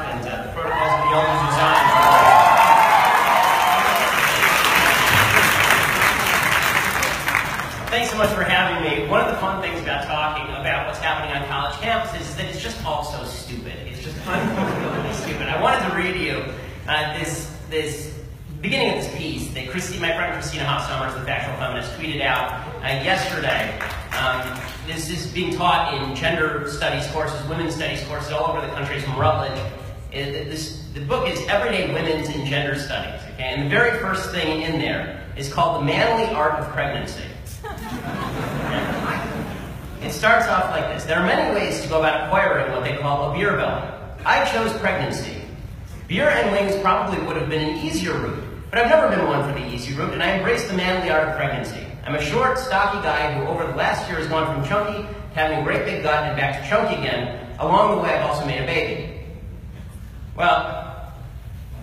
scarf and the protocols of the elders resigned. Thanks so much for having me. One of the fun things about talking about what's happening on college campuses is that it's just all so stupid. It's just unbelievably stupid. I wanted to read you this beginning of this piece that my friend Christina Hoff Sommers, the factual feminist, tweeted out yesterday. This is being taught in gender studies courses, women's studies courses all over the country. It's from Rutledge. The book is Everyday Women's in Gender Studies. Okay? And the very first thing in there is called The Manly Art of Pregnancy. It starts off like this. There are many ways to go about acquiring what they call a beer belly. I chose pregnancy. Beer and wings probably would have been an easier route, but I've never been one for the easy route, and I embrace the manly art of pregnancy. I'm a short, stocky guy who over the last year has gone from chunky to having a great big gut and back to chunky again. Along the way, I've also made a baby. Well,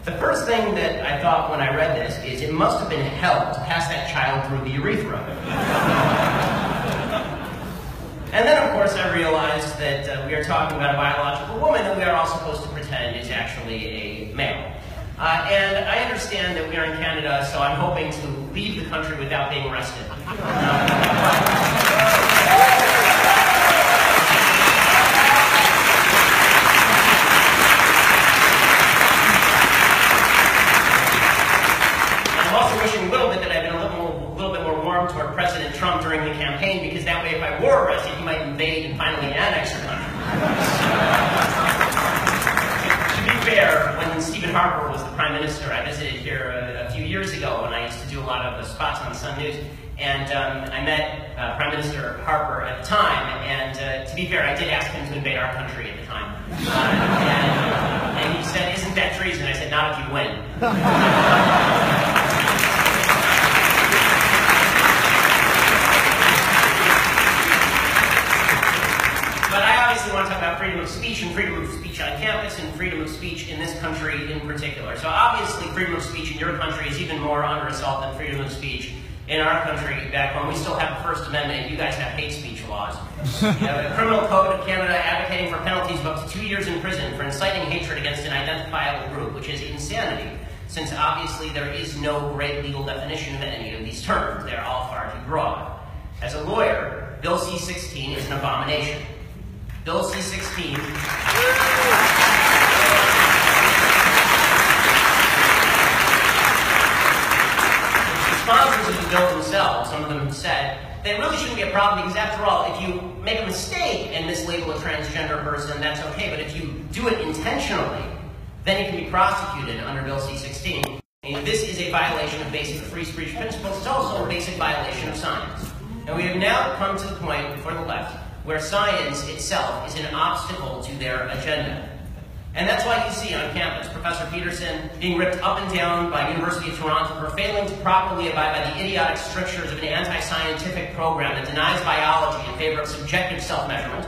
the first thing that I thought when I read this is it must have been hell to pass that child through the urethra. And then, of course, I realized that we are talking about a biological woman that we are all supposed to pretend is actually a male. And I understand that we are in Canada, so I'm hoping to leave the country without being arrested. I'm also wishing a little bit that I've been a little bit more warm toward President Trump during the campaign, because that way if I were arrested, he might invade and finally annex the country. To be fair, when Stephen Harper was the Prime Minister, I visited here a few years ago when I used to do a lot of the spots on Sun News, and I met Prime Minister Harper at the time, and to be fair, I did ask him to invade our country at the time. And he said, "Isn't that treason?" I said, "Not if you win." But I obviously want to talk about freedom of speech and freedom of speech on campus and freedom of speech in this country in particular. So obviously freedom of speech in your country is even more under assault than freedom of speech in our country back when we still have the First Amendment and you guys have hate speech laws. You have the Criminal Code of Canada advocating for penalties of up to 2 years in prison for inciting hatred against an identifiable group, which is insanity, since obviously there is no great legal definition of any of these terms. They're all far too broad. As a lawyer, Bill C-16 is an abomination. Bill C-16 sponsors of the bill themselves, some of them said, that it really shouldn't be a problem because after all, if you make a mistake and mislabel a transgender person, that's okay, but if you do it intentionally, then you can be prosecuted under Bill C-16. And this is a violation of basic free speech principles. It's also a basic violation of science. And we have now come to the point for the left where science itself is an obstacle to their agenda. And that's why you see on campus Professor Peterson being ripped up and down by University of Toronto for failing to properly abide by the idiotic strictures of an anti-scientific program that denies biology in favor of subjective self-measurement.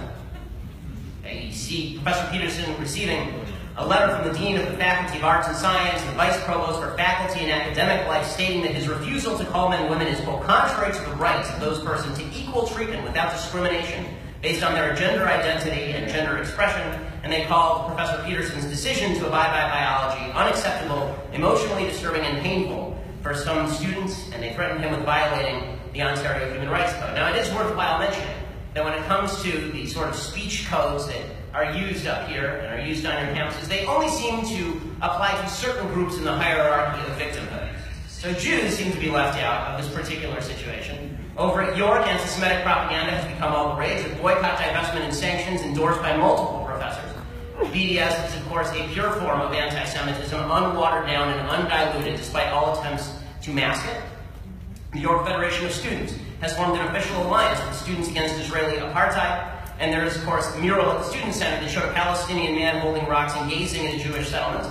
You see Professor Peterson receiving a letter from the Dean of the Faculty of Arts and Science and the Vice Provost for Faculty and Academic Life stating that his refusal to call men women is, quote, contrary to the rights of those persons to equal treatment without discrimination based on their gender identity and gender expression, and they called Professor Peterson's decision to abide by biology unacceptable, emotionally disturbing, and painful for some students, and they threatened him with violating the Ontario Human Rights Code. Now, it is worthwhile mentioning that when it comes to the sort of speech codes that are used up here and are used on your campuses, they only seem to apply to certain groups in the hierarchy of victimhood. So Jews seem to be left out of this particular situation. Over at York, anti-Semitic propaganda has become all the rage, with boycott, divestment, and sanctions endorsed by multiple professors. BDS is, of course, a pure form of anti-Semitism, unwatered down and undiluted despite all attempts to mask it. The York Federation of Students has formed an official alliance with Students Against Israeli Apartheid, and there is, of course, the mural at the Student Center that showed a Palestinian man holding rocks and gazing at a Jewish settlement.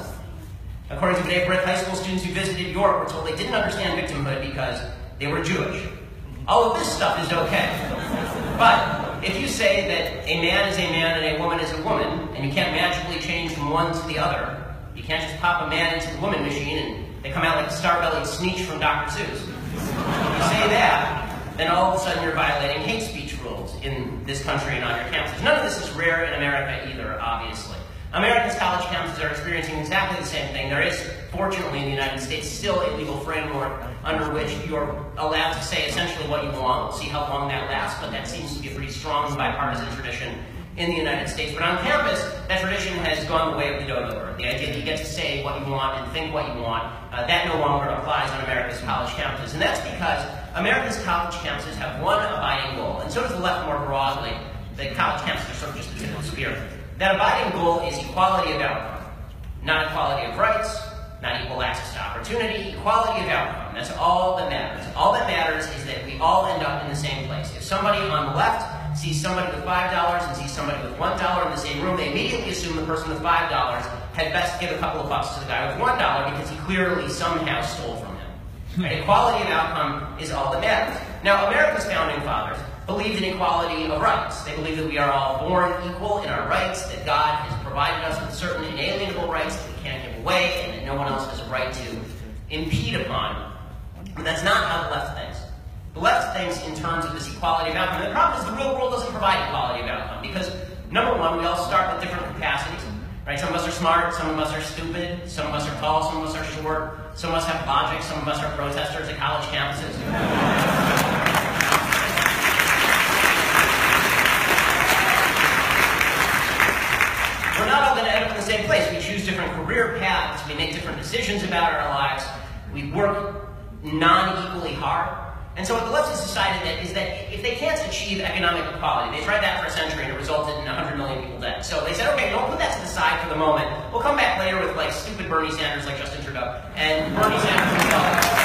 According to Dave Britt, high school students who visited York were told they didn't understand victimhood because they were Jewish. All of this stuff is okay. But if you say that a man is a man and a woman is a woman, and you can't magically change from one to the other, you can't just pop a man into the woman machine and they come out like a star-bellied Sneetch from Dr. Seuss. If you say that, then all of a sudden you're violating hate speech rules in this country and on your campuses. None of this is rare in America either, obviously. Americans' college campuses are experiencing exactly the same thing. There is, fortunately, in the United States, still a legal framework under which you're allowed to say essentially what you want. We'll see how long that lasts, but that seems to be a pretty strong bipartisan tradition in the United States. But on campus, that tradition has gone the way of the dodo bird. The idea that you get to say what you want and think what you want, that no longer applies on America's college campuses. And that's because America's college campuses have one abiding goal, and so does the left more broadly. The college campuses are sort of just the tip of the spear. That abiding goal is equality of outcome, not equality of rights, not equal access to opportunity, equality of outcome. That's all that matters. All that matters is that we all end up in the same place. If somebody on the left sees somebody with $5 and sees somebody with $1 in the same room, they immediately assume the person with $5 had best give a couple of bucks to the guy with $1 because he clearly somehow stole from him. Right? Equality of outcome is all that matters. Now, America's founding fathers believed in equality of rights. They believed that we are all born equal in our rights, that God has provided us with certain inalienable rights that we can't give away, and that no one else has a right to impede upon. But that's not how the left thinks. The left thinks in terms of this equality of outcome. And the problem is the real world doesn't provide equality of outcome because, number one, we all start with different capacities. Right? Some of us are smart, some of us are stupid, some of us are tall, some of us are short, some of us have logic, some of us are protesters at college campuses. We're not all going to end up in the same place. We choose different career paths. We make different decisions about our lives. We work non-equally hard. And so what the left has decided is that if they can't achieve economic equality, they tried that for a century and it resulted in 100 million people dead. So they said, okay, don't put that to the side for the moment. We'll come back later with like stupid Bernie Sanders like Justin Trudeau. And Bernie Sanders himself.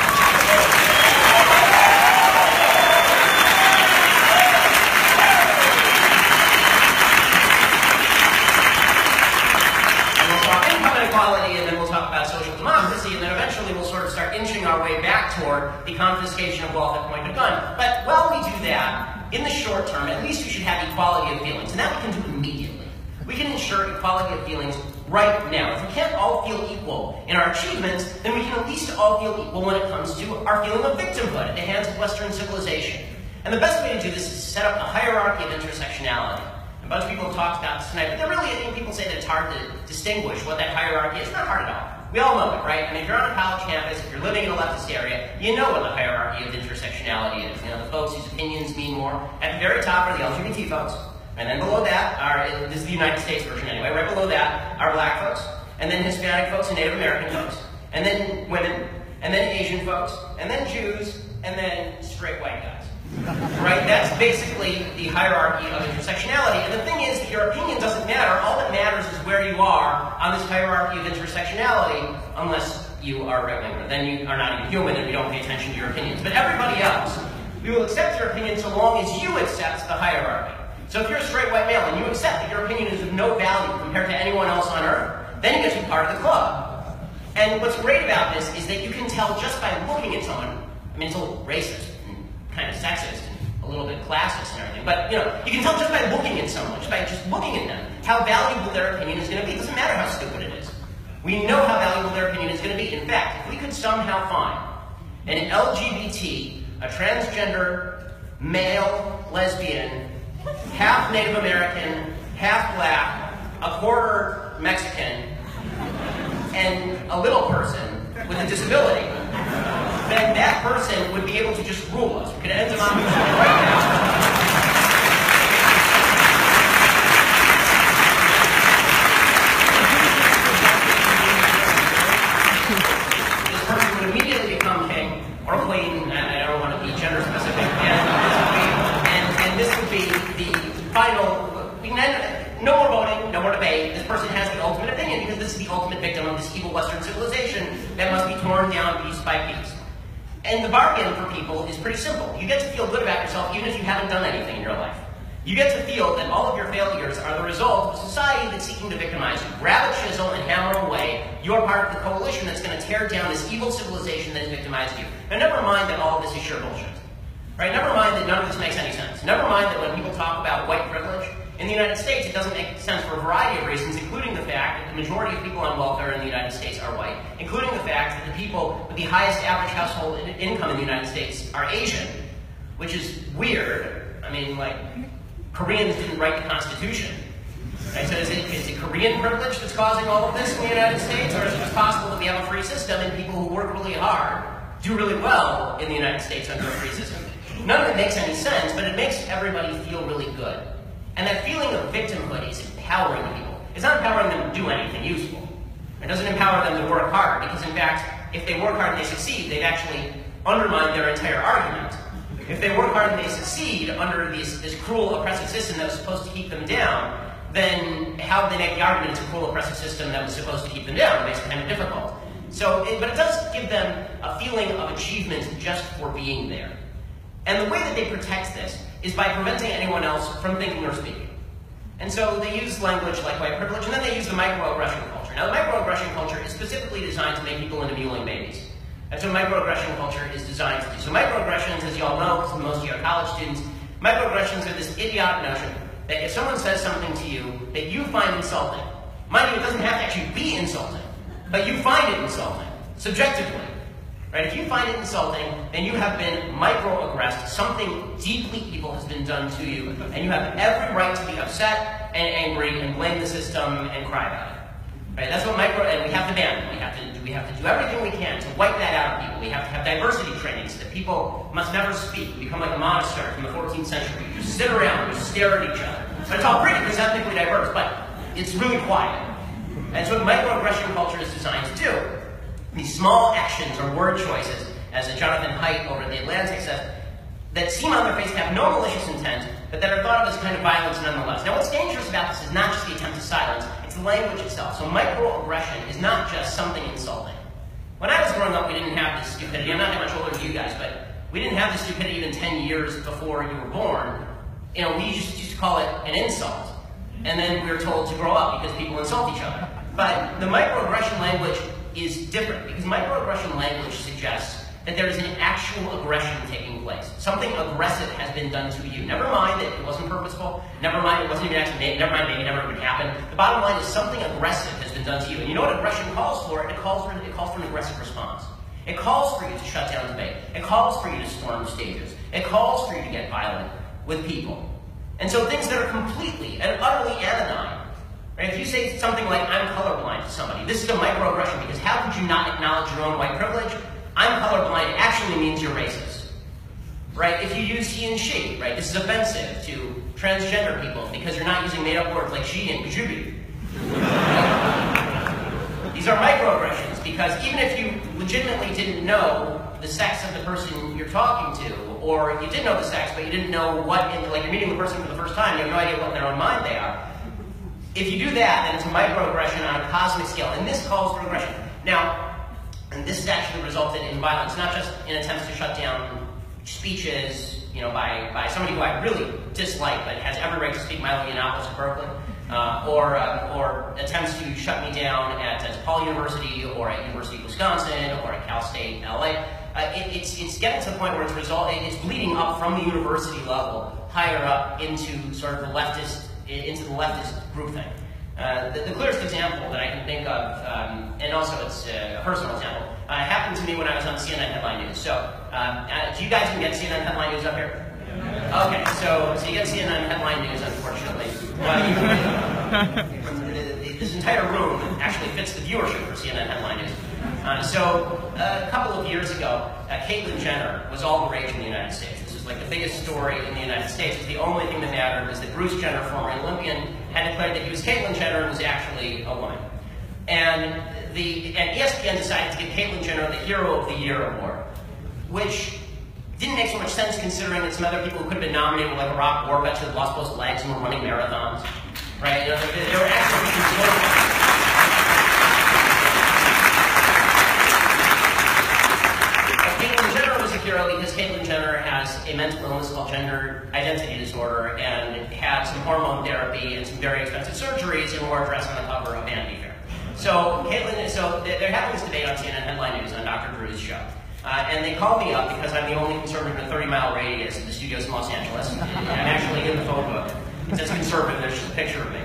Equality, and then we'll talk about social democracy, and then eventually we'll sort of start inching our way back toward the confiscation of wealth at point of gun. But while we do that, in the short term, at least we should have equality of feelings, and that we can do immediately. We can ensure equality of feelings right now. If we can't all feel equal in our achievements, then we can at least all feel equal when it comes to our feeling of victimhood at the hands of Western civilization. And the best way to do this is to set up a hierarchy of intersectionality. A bunch of people have talked about this tonight, but really, I think people say that it's hard to distinguish what that hierarchy is. It's not hard at all. We all know it, right? I mean, if you're on a college campus, if you're living in a leftist area, you know what the hierarchy of intersectionality is. You know, the folks whose opinions mean more. At the very top are the LGBT folks, and then below that are, this is the United States version anyway, right below that are black folks, and then Hispanic folks and Native American folks, and then women, and then Asian folks, and then Jews, and then straight white guys. Right? That's basically the hierarchy of intersectionality. And the thing is that your opinion doesn't matter. All that matters is where you are on this hierarchy of intersectionality, unless you are right-winger. Then you are not even human and we don't pay attention to your opinions. But everybody else, we will accept your opinion so long as you accept the hierarchy. So if you're a straight white male and you accept that your opinion is of no value compared to anyone else on earth, then you get to be part of the club. And what's great about this is that you can tell just by looking at someone, I mean, it's a little racist, kind of sexist and a little bit classist and everything, but you know, you can tell just by looking at someone, just by just looking at them, how valuable their opinion is going to be. It doesn't matter how stupid it is. We know how valuable their opinion is going to be. In fact, if we could somehow find an LGBT, a transgender, male, lesbian, half Native American, half black, a quarter Mexican, and a little person with a disability, then that person would be able to just rule us. We could end democracy right now. This person would immediately become king or queen, and I don't want to be gender specific, and this would be the final, no more voting, no more debate. This person has the ultimate opinion because this is the ultimate victim of this evil Western civilization that must be torn down piece by piece. And the bargain for people is pretty simple. You get to feel good about yourself even if you haven't done anything in your life. You get to feel that all of your failures are the result of a society that's seeking to victimize you. Grab a chisel and hammer away. You're part of the coalition that's going to tear down this evil civilization that is victimizing you. Now, never mind that all of this is sheer bullshit. Right? Never mind that none of this makes any sense. Never mind that when people talk about white privilege, in the United States, it doesn't make sense for a variety of reasons, including the fact that the majority of people on welfare in the United States are white, including the fact that the people with the highest average household income in the United States are Asian, which is weird. I mean, like, Koreans didn't write the Constitution. Right? So is it Korean privilege that's causing all of this in the United States, or is it just possible that we have a free system and people who work really hard do really well in the United States under a free system? None of it makes any sense, but it makes everybody feel really good. And that feeling of victimhood is empowering people. It's not empowering them to do anything useful. It doesn't empower them to work hard, because in fact, if they work hard and they succeed, they've actually undermined their entire argument. If they work hard and they succeed under this cruel, oppressive system that was supposed to keep them down, then how do they make the argument it's a cruel, oppressive system that was supposed to keep them down? It makes it kind of difficult. But it does give them a feeling of achievement just for being there. And the way that they protect this is by preventing anyone else from thinking or speaking. And so they use language like white privilege, and then they use the microaggression culture. Now, the microaggression culture is specifically designed to make people into mewling babies. That's what microaggression culture is designed to do. So microaggressions, as you all know, because most of you are college students, microaggressions are this idiotic notion that if someone says something to you that you find insulting, mind you, it doesn't have to actually be insulting, but you find it insulting, subjectively. Right? If you find it insulting, then you have been microaggressed. Something deeply evil has been done to you, and you have every right to be upset and angry and blame the system and cry about it. Right? That's what and we have to ban it. We have to do everything we can to wipe that out of people. We have to have diversity trainings that people must never speak. We become like a monastery from the 14th century. You just sit around and you stare at each other. But it's all pretty because it's ethnically diverse, but it's really quiet. And it's what microaggression culture is designed to do. These small actions or word choices, as Jonathan Haidt over at The Atlantic says, that seem on their face to have no malicious intent, but that are thought of as kind of violence nonetheless. Now, what's dangerous about this is not just the attempt to silence, it's the language itself. So microaggression is not just something insulting. When I was growing up, we didn't have this stupidity. I'm not that much older than you guys, but we didn't have this stupidity even 10 years before you were born. You know, we just used to call it an insult. And then we were told to grow up because people insult each other. But the microaggression language is different, because microaggression language suggests that there is an actual aggression taking place. Something aggressive has been done to you. Never mind that it wasn't purposeful. Never mind it wasn't even actually made. Never mind maybe never would happen. The bottom line is something aggressive has been done to you. And you know what aggression calls for? It calls for an aggressive response. It calls for you to shut down debate. It calls for you to storm stages. It calls for you to get violent with people. And so things that are completely and utterly anodyne. Right? If you say something like, I'm colorblind to somebody, this is a microaggression, because how could you not acknowledge your own white privilege? I'm colorblind actually means you're racist. Right? If you use he and she, right, this is offensive to transgender people because you're not using made-up words like she and kujubi. These are microaggressions, because even if you legitimately didn't know the sex of the person you're talking to, or you did know the sex, but you didn't know what, like you're meeting the person for the first time, you have no idea what in their own mind they are. If you do that, then it's a microaggression on a cosmic scale, and this calls for aggression. Now, and this actually resulted in violence, not just in attempts to shut down speeches, you know, by somebody who I really dislike, but has every right to speak Milo Yiannopoulos at Berkeley, or attempts to shut me down at DePaul University, or at University of Wisconsin, or at Cal State LA. It's getting to the point where it's bleeding up from the university level, higher up into sort of the leftist groupthink. The clearest example that I can think of, and also it's a personal example, happened to me when I was on CNN Headline News. So, do you guys even get CNN Headline News up here? Okay, so you get CNN Headline News, unfortunately. This entire room actually fits the viewership for CNN Headline News. So a couple of years ago, Caitlyn Jenner was all the rage in the United States. This was like the biggest story in the United States. The only thing that mattered was that Bruce Jenner, former Olympian, had declared that he was Caitlyn Jenner and was actually a woman. And ESPN decided to give Caitlyn Jenner the Hero of the Year award, which didn't make so much sense considering that some other people who could have been nominated, like Barack Obama, who had lost both legs and were running marathons. Right? You know, there were actually Caitlyn Jenner was a hero because Caitlyn Jenner has a mental illness called gender identity disorder and had some hormone therapy and some very expensive surgeries and wore a dress on the cover of Vanity Fair. So they're having this debate on CNN Headline News on Dr. Drew's show. And they called me up because I'm the only conservative in a 30-mile radius of the studios in Los Angeles. I'm actually in the phone book. It says conservative, there's just a picture of me.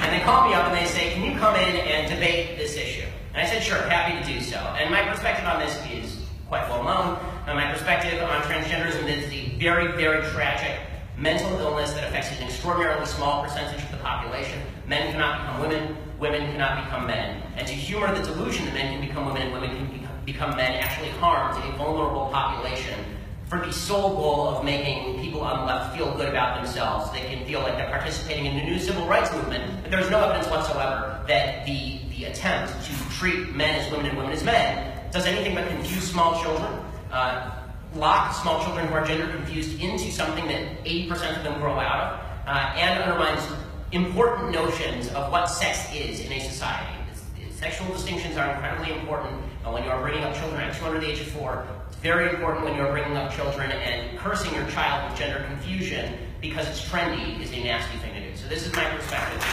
And they called me up and they say, can you come in and debate this issue? And I said, sure, happy to do so. And my perspective on this is quite well known. My perspective on transgenderism is the very, very tragic mental illness that affects an extraordinarily small percentage of the population. Men cannot become women, women cannot become men. And to humor the delusion that men can become women and women can become men actually harms a vulnerable population for the sole goal of making people on the left feel good about themselves. They can feel like they're participating in a new civil rights movement, but there's no evidence whatsoever that the attempt to treat men as women and women as men does anything but confuse small children, lock small children who are gender confused into something that 80% of them grow out of, and undermines important notions of what sex is in a society. Sexual distinctions are incredibly important when you are bringing up children at 2 under the age of 4. It's very important when you're bringing up children, and cursing your child with gender confusion because it's trendy is a nasty thing to do. So this is my perspective.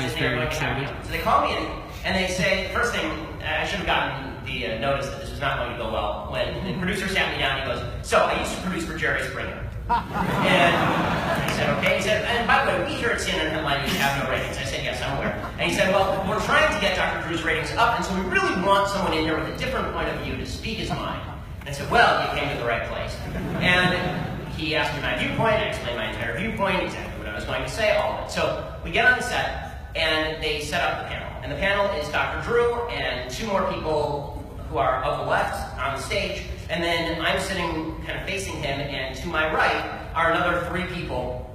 Is very excited. So they call me in, and they say, the first thing, I should have gotten the notice that this was not going to go well. When the producer sat me down, he goes, so I used to produce for Jerry Springer. And I said, okay. He said, and by the way, we here at CNN Headline News have no ratings. I said, yes, I'm aware. And he said, well, we're trying to get Dr. Drew's ratings up, and so we really want someone in here with a different point of view to speak his mind. And I said, well, you came to the right place. And he asked me my viewpoint, I explained my entire viewpoint, exactly what I was going to say, all of it. So we get on the set, and they set up the panel. And the panel is Dr. Drew and 2 more people who are of the left on the stage. And then I'm sitting kind of facing him, and to my right are another 3 people,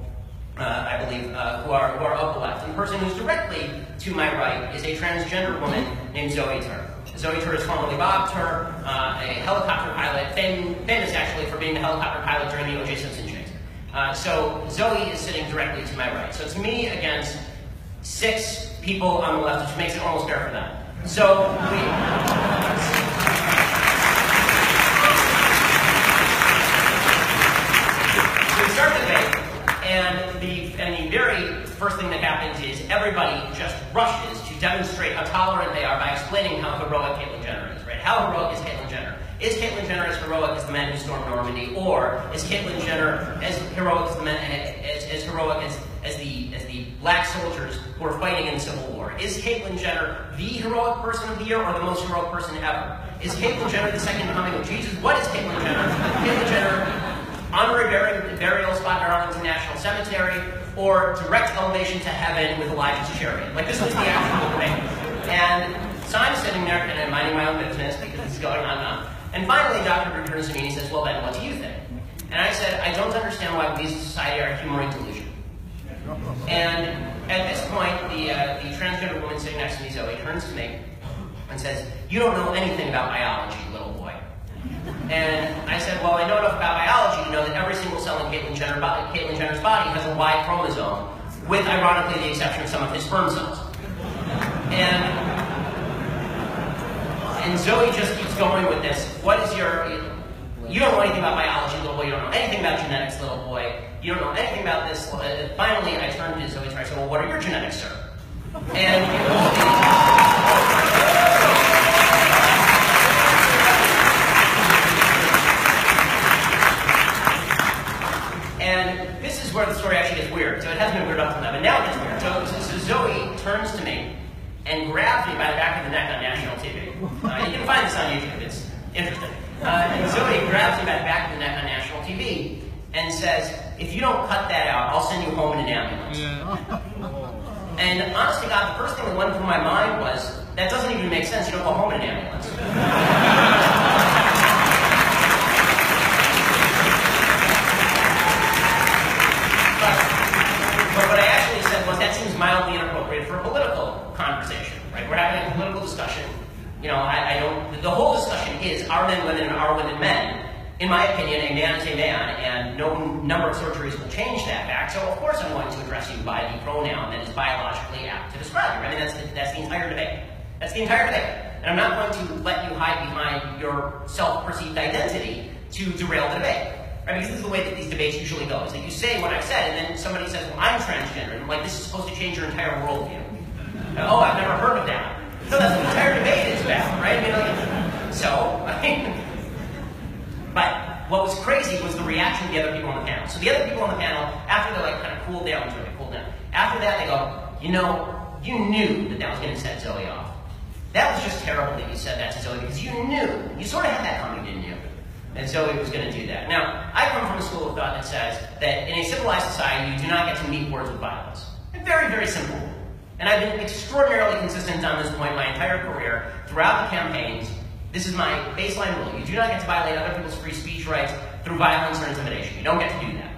I believe, who are of the left. And the person who's directly to my right is a transgender woman named Zoe Tur. Zoe Tur is formerly Bob Tur, a helicopter pilot, famous actually for being the helicopter pilot during the O.J. Simpson chase. So Zoe is sitting directly to my right. So it's me against 6 people on the left, which makes it almost fair for them. So we start the debate, and the very first thing that happens is everybody just rushes to demonstrate how tolerant they are by explaining how heroic Caitlyn Jenner is, right? How heroic is Caitlyn Jenner? Is Caitlyn Jenner as heroic as the men who stormed Normandy, or is Caitlyn Jenner as heroic as the men, as heroic as the black soldiers who are fighting in the Civil War? Is Caitlyn Jenner the heroic person of the year, or the most heroic person ever? Is Caitlyn Jenner the second coming of Jesus? What is Caitlyn Jenner? Caitlyn Jenner, honorary burial spot at Arlington National Cemetery, or direct elevation to heaven with Elijah's chariot? Like, this was the actual debate. And so I'm sitting there and I'm minding my own business because it's going on and on. And finally, Dr. Drew turns to me and he says, well then, what do you think? And I said, I don't understand why we as a society are humoring delusion. And at this point, the transgender woman sitting next to me, Zoe, turns to me and says, you don't know anything about biology, little boy. And I said, well, I know enough about biology to know that every single cell in Caitlyn Jenner's body has a Y chromosome, with, ironically, the exception of some of his sperm cells. And Zoe just keeps going with this. What is your... You don't know anything about biology, little boy. You don't know anything about genetics, little boy. You don't know anything about this. Finally, I turned to Zoe and I said, well, what are your genetics, sir? And this is where the story actually gets weird. So it hasn't been weird up to now, but now it gets weird. So Zoe turns to me and grabs me by the back of the neck on national TV. You can find this on YouTube. It's interesting. And Zoe grabs me by the back of the neck on national TV and says, if you don't cut that out, I'll send you home in an ambulance. Yeah. And honestly, God, the first thing that went through my mind was, that doesn't even make sense. You don't go home in an ambulance. But what I actually said was, that seems mildly inappropriate for a political conversation, right? We're having a political discussion. You know, I don't, the whole discussion is, are men women and are women men? In my opinion, a man is a man, and no number of surgeries will change that fact, so of course I'm going to address you by the pronoun that is biologically apt to describe you. I mean, that's the entire debate. That's the entire debate. And I'm not going to let you hide behind your self-perceived identity to derail the debate. Right? Because this is the way that these debates usually go, is that you say what I've said, and then somebody says, well, I'm transgender, and I'm like, this is supposed to change your entire worldview. Oh, I've never heard of that. So that's what the entire debate is about, right? I mean, but what was crazy was the reaction of the other people on the panel. So the other people on the panel, after they like kind of cooled down, after that they go, you know, you knew that that was going to set Zoe off. That was just terrible that you said that to Zoe because you knew. You sort of had that coming, didn't you? And Zoe was going to do that. Now, I come from a school of thought that says that in a civilized society, you do not get to meet words with violence. A very, very simple rule. And I've been extraordinarily consistent on this point my entire career, throughout the campaigns. This is my baseline rule. You do not get to violate other people's free speech rights through violence or intimidation. You don't get to do that.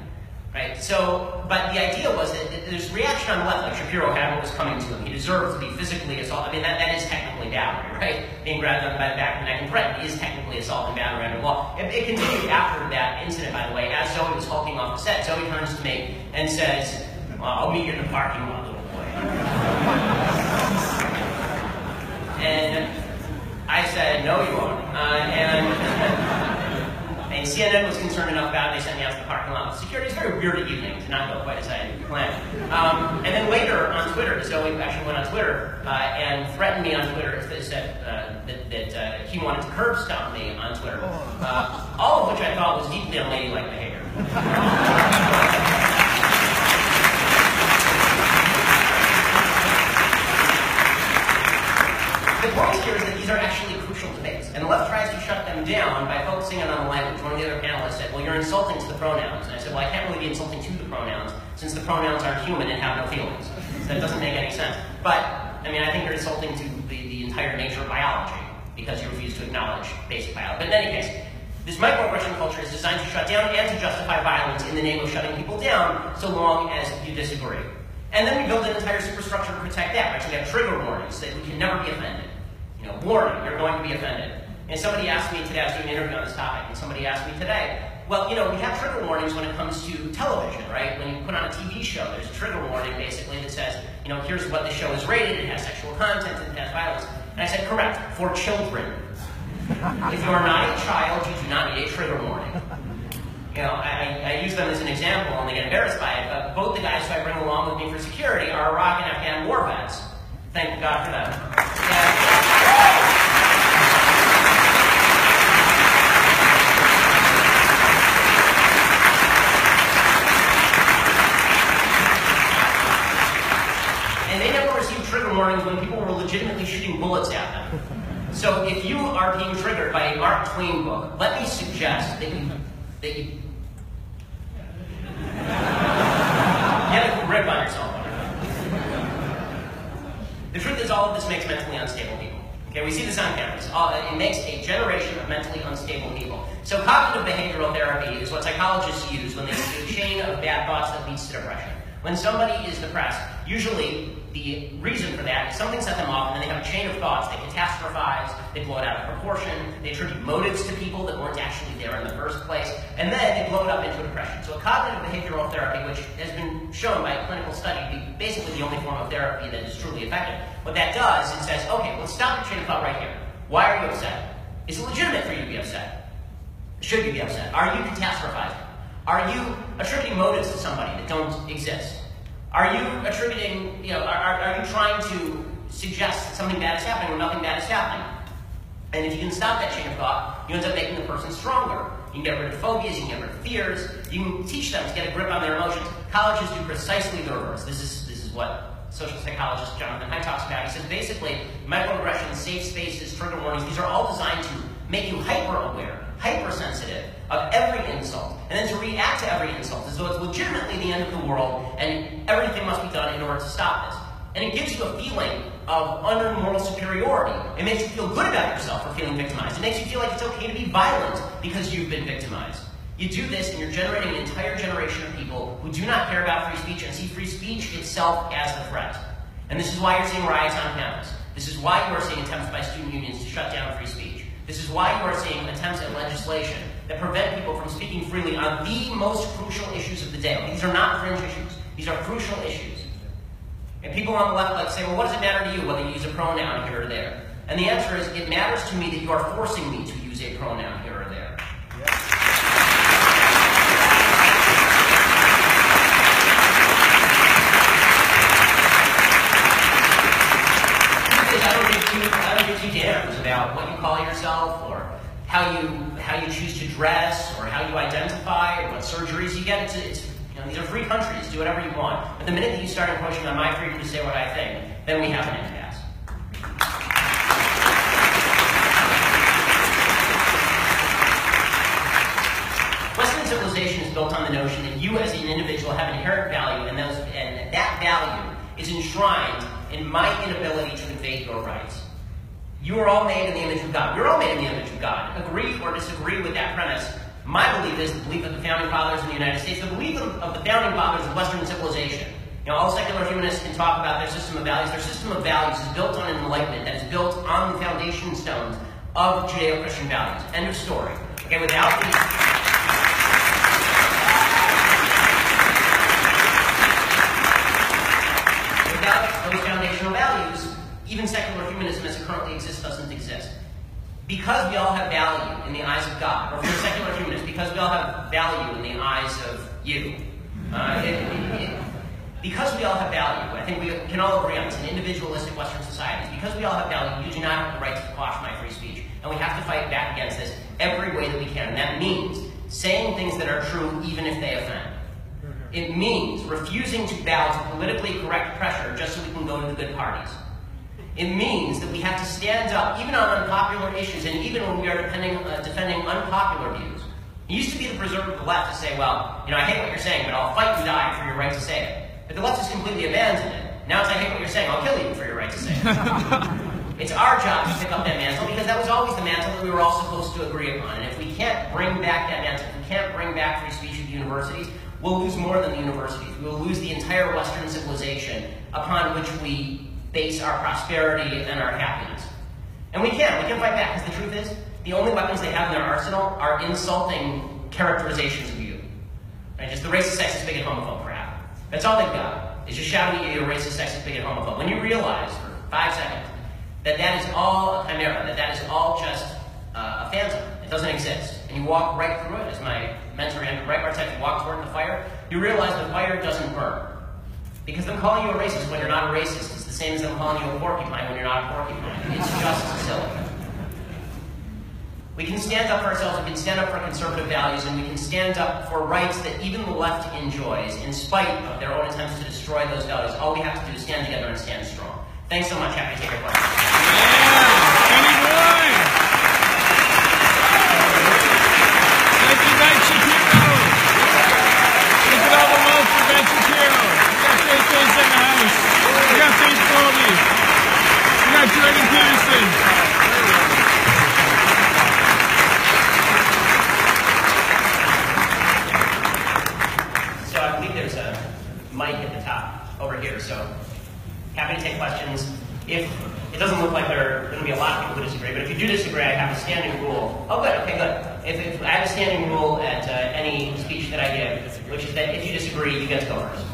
Right? So, but the idea was that there's reaction on the left, like Shapiro had what was coming to him. He deserved to be physically assaulted. I mean, that is technically battery, right? Being grabbed by the back of the neck and threatened is technically assault and battery under law. It continued after that incident, by the way. As Zoe was hulking off the set, Zoe turns to me and says, well, I'll meet you in the parking lot, little boy. And I said, no, you won't. And CNN was concerned enough about it, they sent me out to the parking lot. Security is very weird evening, did not go quite as I had planned. And then later on Twitter, Zoe actually went on Twitter and threatened me on Twitter that he wanted to curb stomp me on Twitter. All of which I thought was deeply unladylike behavior. The point here is that these are actually crucial debates, and the left tries to shut them down by focusing on the language. One of the other panelists said, well, you're insulting to the pronouns. And I said, well, I can't really be insulting to the pronouns, since the pronouns aren't human and have no feelings. So that doesn't make any sense. But, I mean, I think you're insulting to the entire nature of biology, because you refuse to acknowledge basic biology. But in any case, this microaggression culture is designed to shut down and to justify violence in the name of shutting people down, so long as you disagree. And then we build an entire superstructure to protect that, right? So we have trigger warnings that we can never be offended. You know, warning, you're going to be offended. And somebody asked me today, I was doing an interview on this topic, and somebody asked me today, well, you know, we have trigger warnings when it comes to television, right? When you put on a TV show, there's a trigger warning basically that says, you know, here's what the show is rated, it has sexual content, it has violence. And I said, correct, for children. If you are not a child, you do not need a trigger warning. You know, I use them as an example, and they get embarrassed by it, but both the guys who I bring along with me for security are Iraq and Afghan war vets. Thank God for them. And they never received trigger warnings when people were legitimately shooting bullets at them. So if you are being triggered by a Mark Twain book, let me suggest that you get a grip on yourself. The truth is, all of this makes mentally unstable people. Okay, we see this on campus. It makes a generation of mentally unstable people. So cognitive behavioral therapy is what psychologists use when they see a chain of bad thoughts that leads to depression. When somebody is depressed, usually the reason for that is something set them off, and then they have a chain of thoughts. They catastrophize, they blow it out of proportion, they attribute motives to people that weren't actually there in the first place, and then they blow it up into depression. So a cognitive behavioral therapy, which has been shown by a clinical study to be basically the only form of therapy that is truly effective, what that does, it says, okay, let's stop your chain of thought right here. Why are you upset? Is it legitimate for you to be upset? Should you be upset? Are you catastrophizing? Are you attributing motives to somebody that don't exist? Are you attributing, you know, are you trying to suggest that something bad is happening when nothing bad is happening? And if you can stop that chain of thought, you end up making the person stronger. You can get rid of phobias, you can get rid of fears, you can teach them to get a grip on their emotions. Colleges do precisely the reverse. This is what social psychologist Jonathan Haidt talks about. He says basically, microaggressions, safe spaces, trigger warnings, these are all designed to make you hyper-aware, hypersensitive of every insult, and then to react to every insult as though it's legitimately the end of the world and everything must be done in order to stop this. And it gives you a feeling of unearned moral superiority. It makes you feel good about yourself for feeling victimized. It makes you feel like it's okay to be violent because you've been victimized. You do this and you're generating an entire generation of people who do not care about free speech and see free speech itself as the threat. And this is why you're seeing riots on campus. This is why you are seeing attempts by student unions to shut down free speech. This is why you are seeing attempts at legislation that prevent people from speaking freely on the most crucial issues of the day. These are not fringe issues. These are crucial issues. And people on the left like say, well, what does it matter to you whether you use a pronoun here or there? And the answer is, it matters to me that you are forcing me to use a pronoun here or there. I don't give two damns about what you call yourself or how you choose to dress or how you identify or what surgeries you get. It's these are free countries. Do whatever you want. But the minute that you start encroaching on my freedom to say what I think, then we have an impasse. Western civilization is built on the notion that you as an individual have inherent value, and that value is enshrined in my inability to invade your rights. You are all made in the image of God. We're all made in the image of God. Agree or disagree with that premise. My belief is the belief of the founding fathers in the United States, the belief of the founding fathers of Western civilization. You know, all secular humanists can talk about their system of values. Their system of values is built on an enlightenment that is built on the foundation stones of Judeo-Christian values. End of story. Okay, without those foundational values, even secular humanism as it currently exists doesn't exist. Because we all have value in the eyes of God, or for the secular humanists, because we all have value in the eyes of you. Because we all have value, I think we can all agree on this in individualistic Western societies. Because we all have value, you do not have the right to quash my free speech. And we have to fight back against this every way that we can. And that means saying things that are true even if they offend. It means refusing to bow to politically correct pressure just so we can go to the good parties. It means that we have to stand up, even on unpopular issues, and even when we are defending unpopular views. It used to be the preserve of the left to say, well, you know, I hate what you're saying, but I'll fight and die for your right to say it. But the left has completely abandoned it. Now it's, I hate what you're saying, I'll kill you for your right to say it. It's our job to pick up that mantle, because that was always the mantle that we were all supposed to agree upon. And if we can't bring back that mantle, if we can't bring back free speech at the universities, we'll lose more than the universities. We will lose the entire Western civilization upon which we base our prosperity and our happiness. And we can fight back, because the truth is, the only weapons they have in their arsenal are insulting characterizations of you. Right? Just the racist, sexist, bigot, homophobe crap. That's all they've got, is just shouting at you, you're a racist, sexist, bigot, homophobe. When you realize, for 5 seconds, that that is all a chimera, that that is all just a phantom, it doesn't exist, and you walk right through it, as my mentor, Andrew Breitbart said, you walk toward the fire, you realize the fire doesn't burn. Because them calling you a racist when you're not a racist is the same as them calling you a porcupine when you're not a porcupine. It's just silly. We can stand up for ourselves, we can stand up for conservative values, and we can stand up for rights that even the left enjoys, in spite of their own attempts to destroy those values. All we have to do is stand together and stand strong. Thanks so much. Happy to take your questions. Thank you, Ben Shapiro. Look at all the love for Ben Shapiro. We got great things in the house. We got Faith Colby. We got Jordan Peterson. So I believe there's a mic at the top over here, so happy to take questions. If it doesn't look like there are going to be a lot of people who disagree, but if you do disagree, I have a standing rule. Oh, good, okay, good. If I have a standing rule at any speech that I give, which is that if you disagree, you get to go first.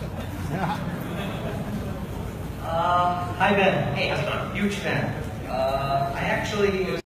Hi Ben. Hey, how's it going? Huge fan. I actually